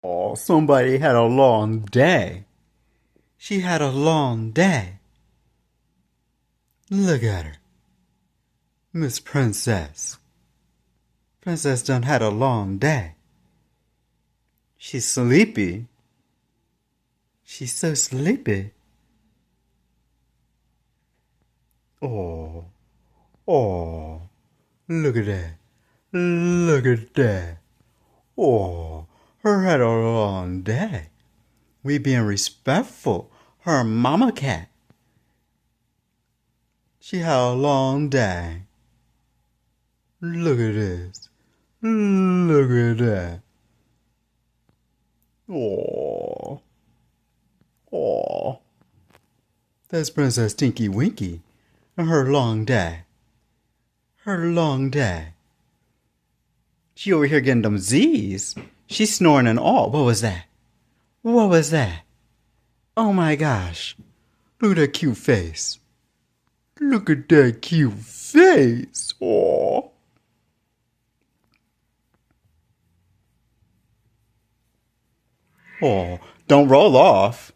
Oh, somebody had a long day. She had a long day. Look at her. Miss Princess. Princess done had a long day. She's sleepy. She's so sleepy. Oh, oh, look at that. Look at that. Oh, her had a long day. We being respectful. Her mama cat. She had a long day. Look at this. Look at that. Oh, oh. That's Princess Tinky Winky and her long day. Her long day. She over here getting them Z's. She's snoring and all. What was that? What was that? Oh my gosh. Look at that cute face. Look at that cute face. Oh. Oh, don't roll off.